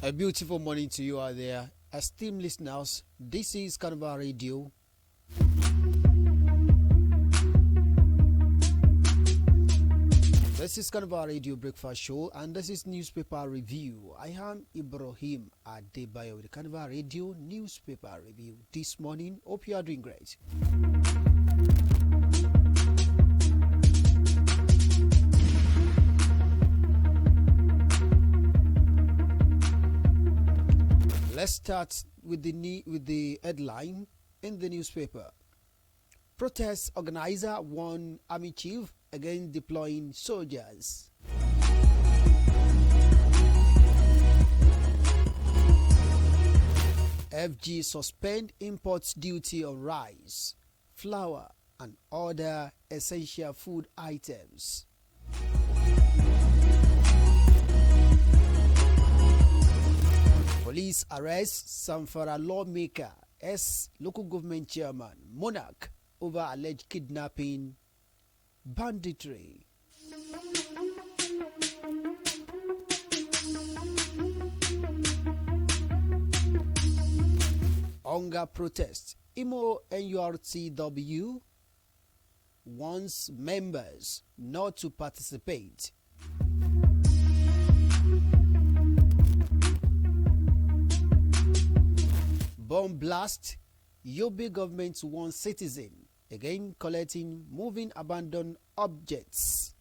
A beautiful morning to you out there, esteemed listeners. This is Carnival Radio. This is Carnival Radio Breakfast Show, and this is Newspaper Review. I am Ibrahim Adebayo with the Carnival Radio Newspaper Review this morning. Hope you are doing great. Let's start with the headline in the newspaper. Protest organizer warn army chief against deploying soldiers. FG suspend imports duty on rice, flour, and other essential food items. Police arrest Samfara lawmaker as local government chairman Monarch over alleged kidnapping, banditry. Hunger protest. Imo NURTW wants members not to participate. Bomb blast. Yobe government warns citizen again collecting moving abandoned objects.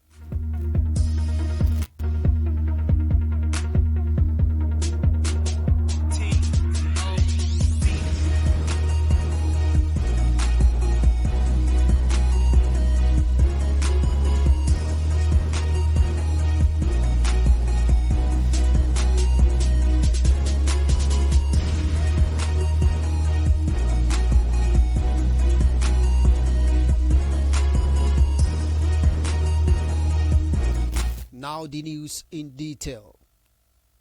Now the news in detail.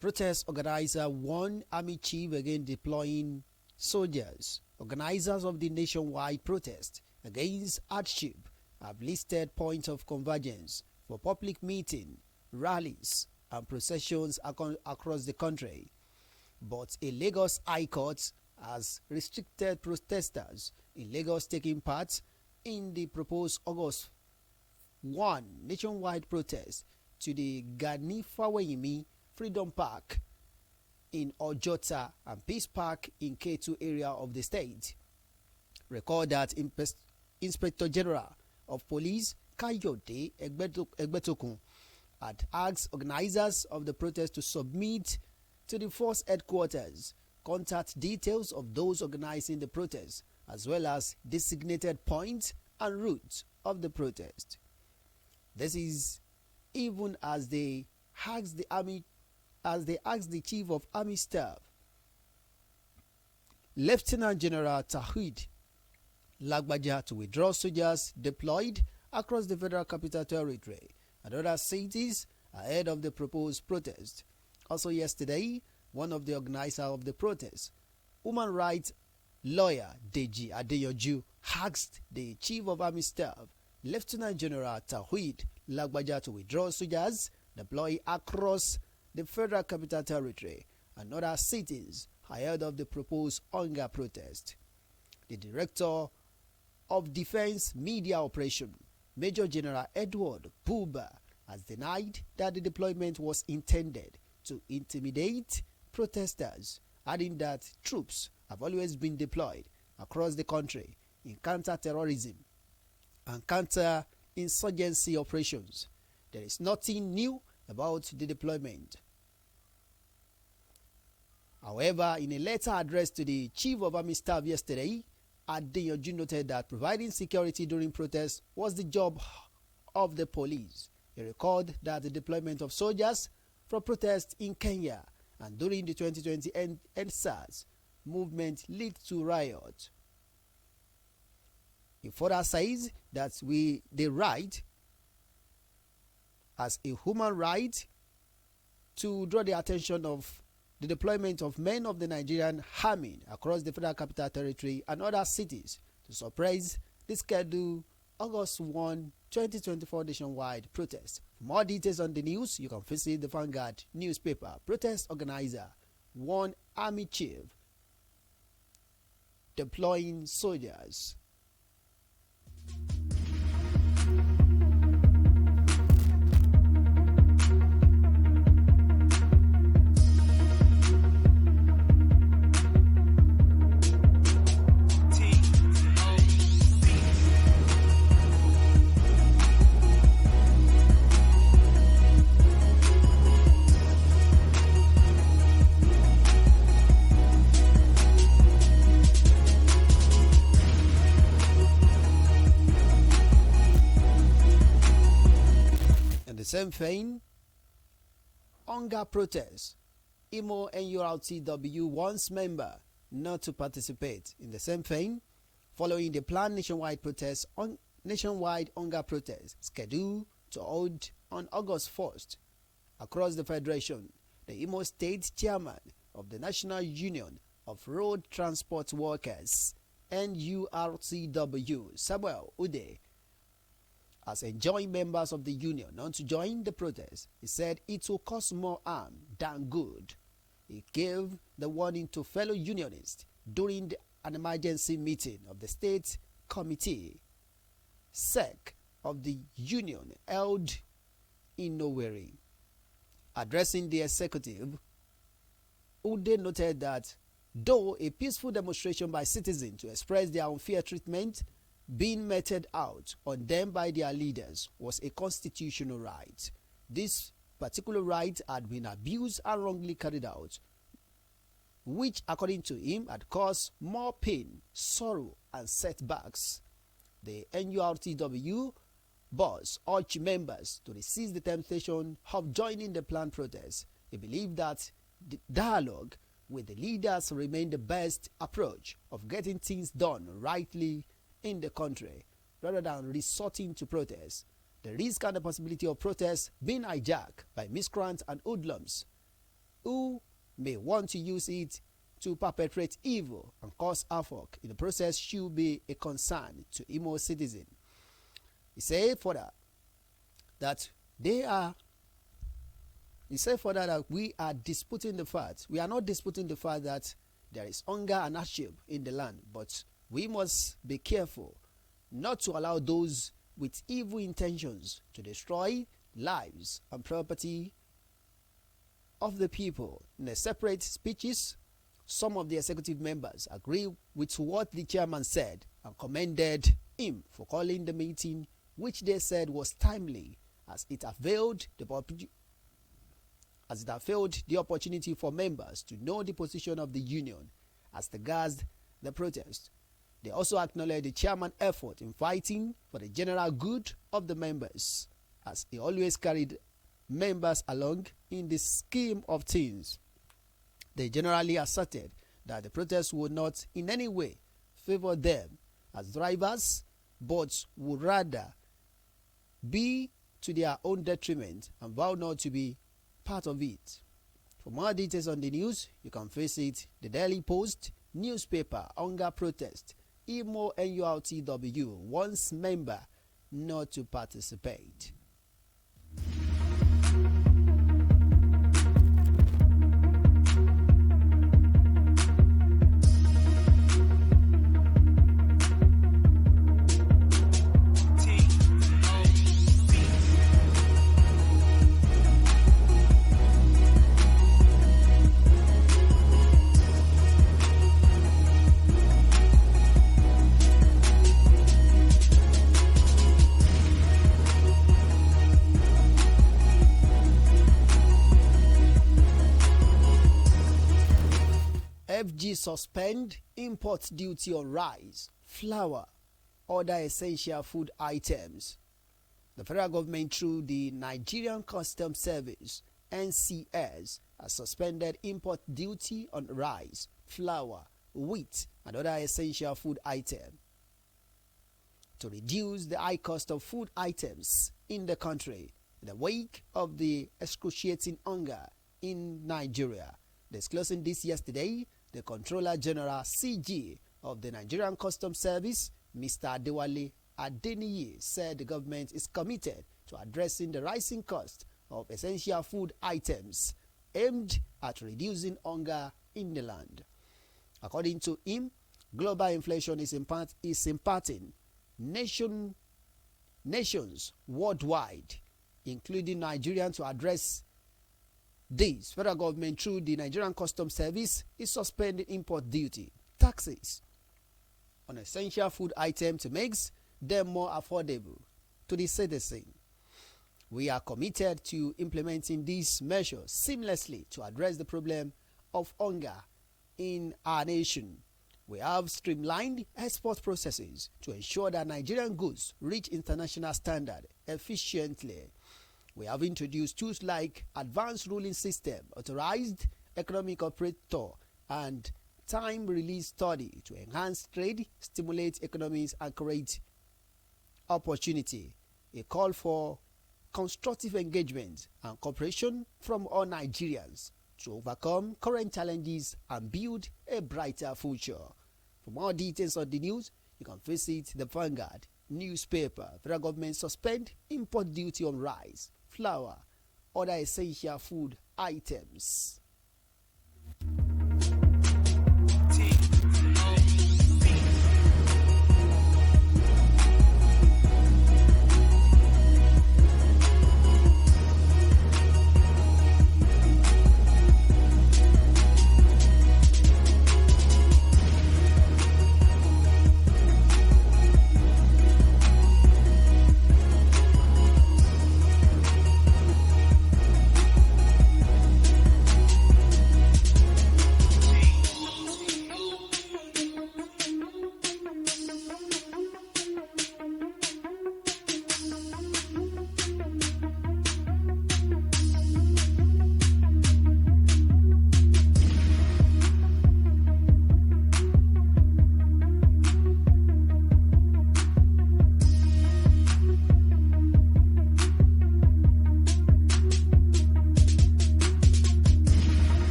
Protest organizer warn army chief again deploying soldiers. Organizers of the nationwide protest against hardship have listed points of convergence for public meeting, rallies, and processions across the country. But a Lagos High Court has restricted protesters in Lagos taking part in the proposed August 1 nationwide protest to the Gani Faweyimi Freedom Park in Ojota and Peace Park in K2 area of the state. Record that Inspector General of Police Kayode Egbetokun had asked organizers of the protest to submit to the force headquarters contact details of those organizing the protest, as well as designated points and routes of the protest. This is even as they asked the Chief of Army Staff, Lieutenant General Tawhid Lagbaja, to withdraw soldiers deployed across the Federal Capital Territory and other cities ahead of the proposed protest. Also yesterday, one of the organizers of the protest, human rights lawyer Deji Adeyoju, asked the Chief of Army Staff, Lieutenant General Tawhid Lagbaja, to withdraw soldiers deployed across the Federal Capital Territory and other cities ahead of the proposed hunger protest. The Director of Defense Media Operation, Major General Edward Buba, has denied that the deployment was intended to intimidate protesters, adding that troops have always been deployed across the country in counter-terrorism and counter-insurgency operations. There is nothing new about the deployment. However, in a letter addressed to the Chief of Army Staff yesterday, Adeyoju noted that providing security during protests was the job of the police. He recalled that the deployment of soldiers for protests in Kenya and during the 2020 EndSARS movement led to riots. He further says that the right as a human right to draw the attention of the deployment of men of the Nigerian Army across the Federal Capital Territory and other cities to suppress the scheduled August 1, 2024 nationwide protest. For more details on the news, you can visit the Vanguard newspaper. Protest organizer one army chief deploying soldiers. Same vein, hunger protest. Imo NURTW wants member not to participate. In the same vein, following the planned nationwide hunger protest scheduled to hold on August 1st across the Federation, the Imo State chairman of the National Union of Road Transport Workers, NURTW, Samuel Ude, has enjoined members of the union not to join the protest. He said it will cause more harm than good. He gave the warning to fellow unionists during an emergency meeting of the State Committee SEC of the union held in Owerri. Addressing the executive, Ude noted that though a peaceful demonstration by citizens to express their unfair treatment being meted out on them by their leaders was a constitutional right, this particular right had been abused and wrongly carried out, which according to him had caused more pain, sorrow and setbacks. The NURTW boss urged members to resist the temptation of joining the planned protest. He believed that the dialogue with the leaders remained the best approach of getting things done rightly in the country rather than resorting to protests. The risk and the possibility of protests being hijacked by miscreants and hoodlums who may want to use it to perpetrate evil and cause havoc in the process should be a concern to Imo citizens. He said further that we are disputing the fact. We are not disputing the fact that there is hunger and hardship in the land, but we must be careful not to allow those with evil intentions to destroy lives and property of the people. In the separate speeches, some of the executive members agree with what the chairman said and commended him for calling the meeting, which they said was timely as it availed the opportunity for members to know the position of the union as regards the protest. They also acknowledged the chairman's effort in fighting for the general good of the members, as he always carried members along in the scheme of things. They generally asserted that the protest would not in any way favor them as drivers, but would rather be to their own detriment and vow not to be part of it. For more details on the news, you can visit the Daily Post newspaper. Hunger protest. Imo NURTW wants member not to participate. FG suspend import duty on rice, flour, other essential food items. The federal government, through the Nigerian Customs Service (NCS), has suspended import duty on rice, flour, wheat, and other essential food items to reduce the high cost of food items in the country in the wake of the excruciating hunger in Nigeria. Disclosing this yesterday, the Controller General (CG) of the Nigerian Customs Service, Mr. Adewale Adeniyi, said the government is committed to addressing the rising cost of essential food items aimed at reducing hunger in the land. According to him, global inflation is impacting nations worldwide, including Nigeria. To address this, federal government through the Nigerian Customs Service is suspending import duty, taxes on essential food items to make them more affordable to the citizen. We are committed to implementing these measures seamlessly to address the problem of hunger in our nation. We have streamlined export processes to ensure that Nigerian goods reach international standards efficiently. We have introduced tools like advanced ruling system, authorized economic operator, and time release study to enhance trade, stimulate economies, and create opportunity. A call for constructive engagement and cooperation from all Nigerians to overcome current challenges and build a brighter future. For more details on the news, you can visit the Vanguard newspaper. Federal government suspend import duty on rice, flour, other essential food items.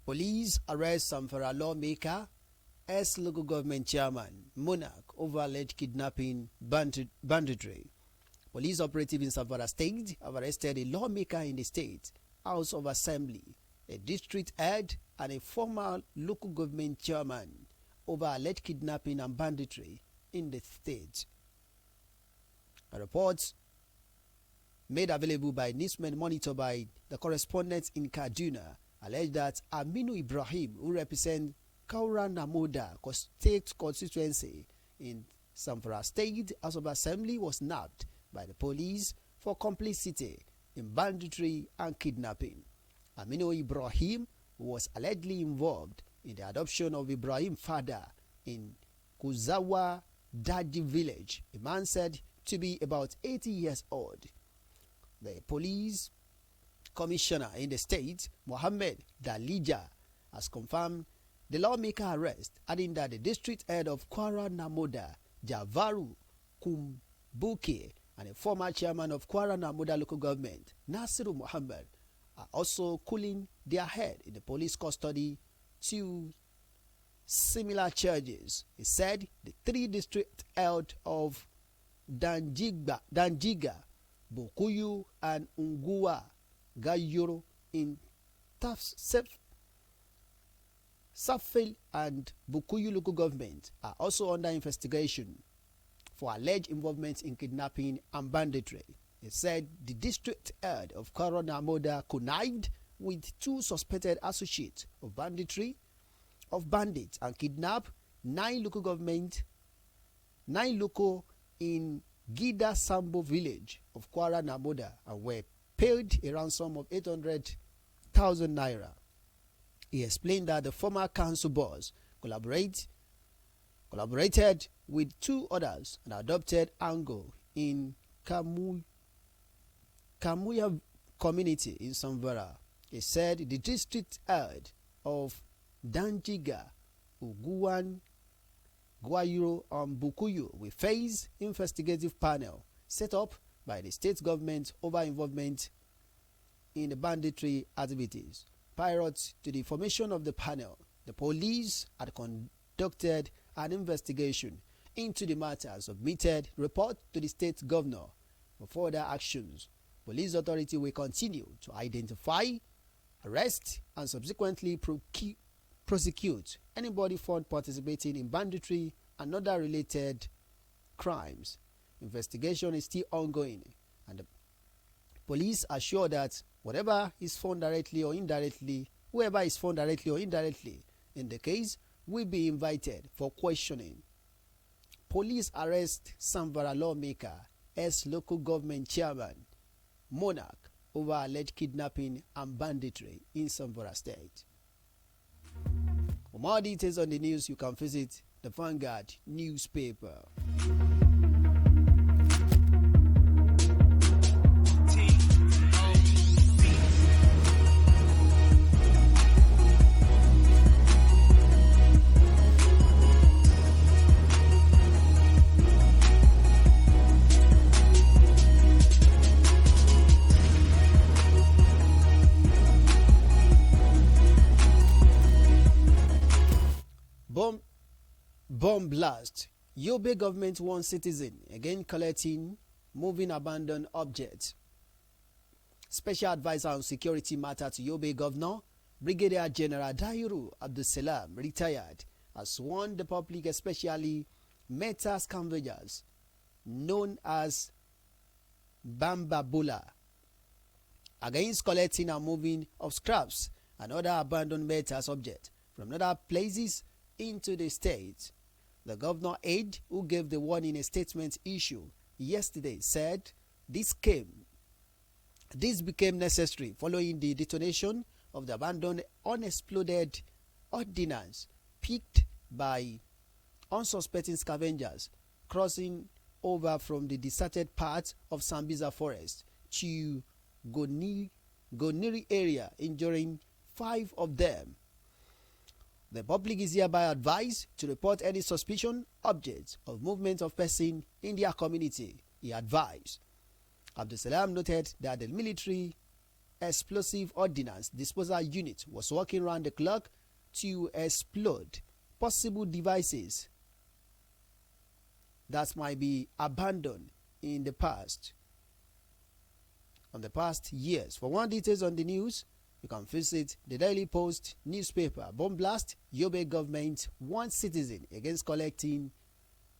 Police arrest Zamfara lawmaker, ex-local government chairman, Monarch, over alleged kidnapping banditry. Police operative in Zamfara State have arrested a lawmaker in the state House of Assembly, a district head, and a former local government chairman over alleged kidnapping and banditry in the state. A report made available by Newsmen monitored by the correspondent in Kaduna alleged that Aminu Ibrahim, who represents Kaura Namoda State constituency in Zamfara State House of Assembly, was nabbed by the police for complicity in banditry and kidnapping. Aminu Ibrahim was allegedly involved in the adoption of Ibrahim's father in Kuzawa Daji village, a man said to be about 80 years old. The police commissioner in the state, Mohammed Dalija, has confirmed the lawmaker arrest, adding that the district head of Kwara Namoda, Javaru Kumbuke, and a former chairman of Kwara Namoda local government, Nasiru Muhammad, are also cooling their head in the police custody to similar charges. He said the three district head of Danjiga, Bukuyu, and Ungua Gayoro in Safel and Bukuyu local government are also under investigation for alleged involvement in kidnapping and banditry. He said the district head of Corona Moda connived with two suspected associates of bandits and kidnapped nine local in Gida Sambo village of Kwara Namoda and were paid a ransom of 800,000 naira. He explained that the former council boss collaborated with two others and adopted Ango in Kamuya community in Zamfara. He said the district head of Danjiga, Uguan, Guayuro, and Bukuyu will face investigative panel set up by the state government over involvement in the banditry activities. Prior to the formation of the panel, the police had conducted an investigation into the matter, submitted report to the state governor for further actions. Police authority will continue to identify, arrest, and subsequently prosecute anybody found participating in banditry and other related crimes. Investigation is still ongoing, and the police assure that whoever is found directly or indirectly in the case will be invited for questioning. Police arrest Samvara lawmaker, ex-local government chairman, Monarch, over alleged kidnapping and banditry in Samvara State. For more details on the news, you can visit the Vanguard newspaper. Bomb blast. Yobe government warns citizen again collecting moving abandoned objects. Special advisor on security matter to Yobe Governor, Brigadier General Dahiru Abdulsalam, retired, has warned the public, especially metal scavengers known as Bambabula, against collecting and moving of scraps and other abandoned metal objects from other places into the state. The governor aide, who gave the warning in a statement issued yesterday, said this became necessary following the detonation of the abandoned unexploded ordnance picked by unsuspecting scavengers crossing over from the deserted part of Sambiza Forest to Goniri area, injuring 5 of them. The public is hereby advised to report any suspicion objects of movement of person in their community, he advised. Abdulsalam noted that the military explosive ordnance disposal unit was working round the clock to explode possible devices that might be abandoned in the past years. For more details on the news, you can visit the Daily Post newspaper. Bomb blast, Yobe government warns citizen against collecting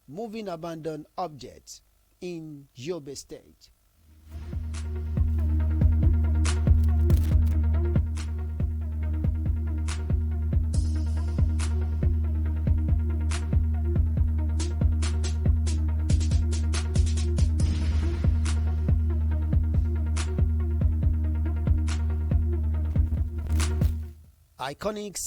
moving abandoned objects in Yobe State. Iconic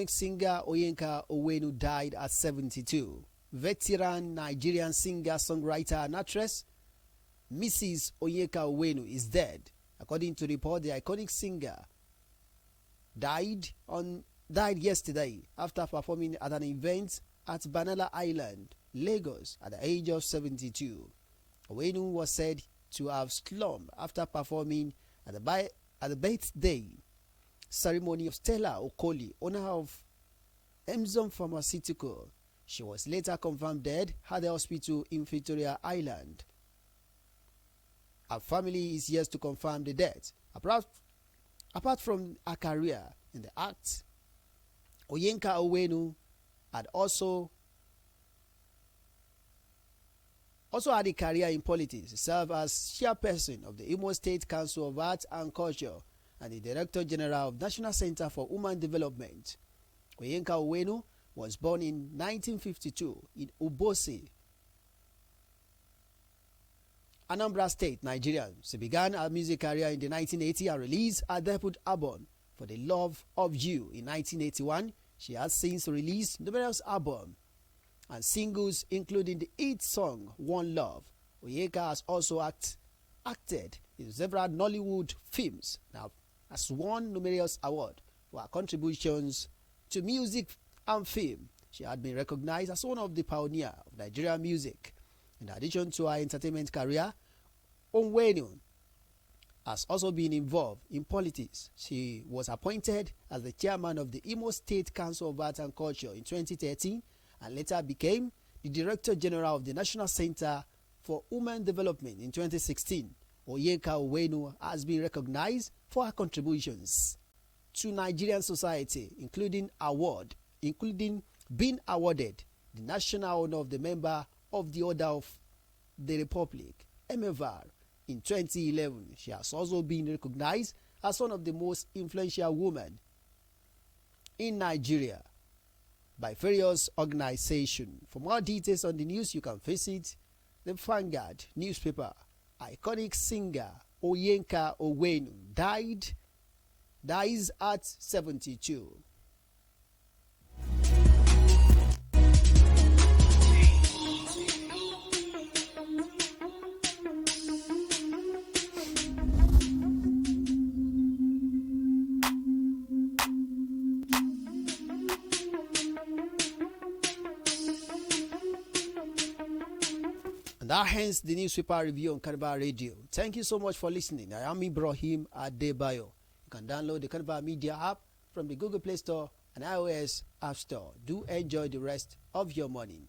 singer Oyenka Owenu died at 72. Veteran Nigerian singer, songwriter, and actress Mrs. Onyeka Owenu is dead. According to report, the iconic singer died yesterday after performing at an event at Banana Island, Lagos, at the age of 72. Owenu was said to have slumped after performing at the birthday ceremony of Stella Okoli, owner of Emzon Pharmaceutical. She was later confirmed dead at the hospital in Victoria Island. Her family is yet to confirm the death. Apart from her career in the arts, Oyenka Owenu had also had a career in politics. He served as chairperson of the Imo State Council of Arts and Culture and the Director General of National Center for Human Development. Oyenka Owenu was born in 1952 in Ubosi, Anambra State, Nigeria. She began her music career in the 1980s and released her debut album, For the Love of You, in 1981. She has since released numerous albums and singles, including the hit song One Love. Onyeka has also acted in several Nollywood films. Now, has won numerous awards for her contributions to music and film. She had been recognized as one of the pioneers of Nigerian music In addition to her entertainment career, Onwenu has also been involved in politics. She was appointed as the chairman of the Imo State Council of Art and Culture in 2013 and later became the Director General of the National Center for Women Development in 2016. Oyeka Onwenu has been recognized for her contributions to Nigerian society, including being awarded the National Honor of the Member of the Order of the Republic, MFR, in 2011. She has also been recognized as one of the most influential women in Nigeria by various organizations. For more details on the news, you can visit the Vanguard newspaper. Iconic singer Oyeka Onwenu dies at 72. And that ends the newspaper review on Carnival Radio. Thank you so much for listening. I am Ibrahim Adebayo. You can download the Carnival Media app from the Google Play Store and iOS App Store. Do enjoy the rest of your morning.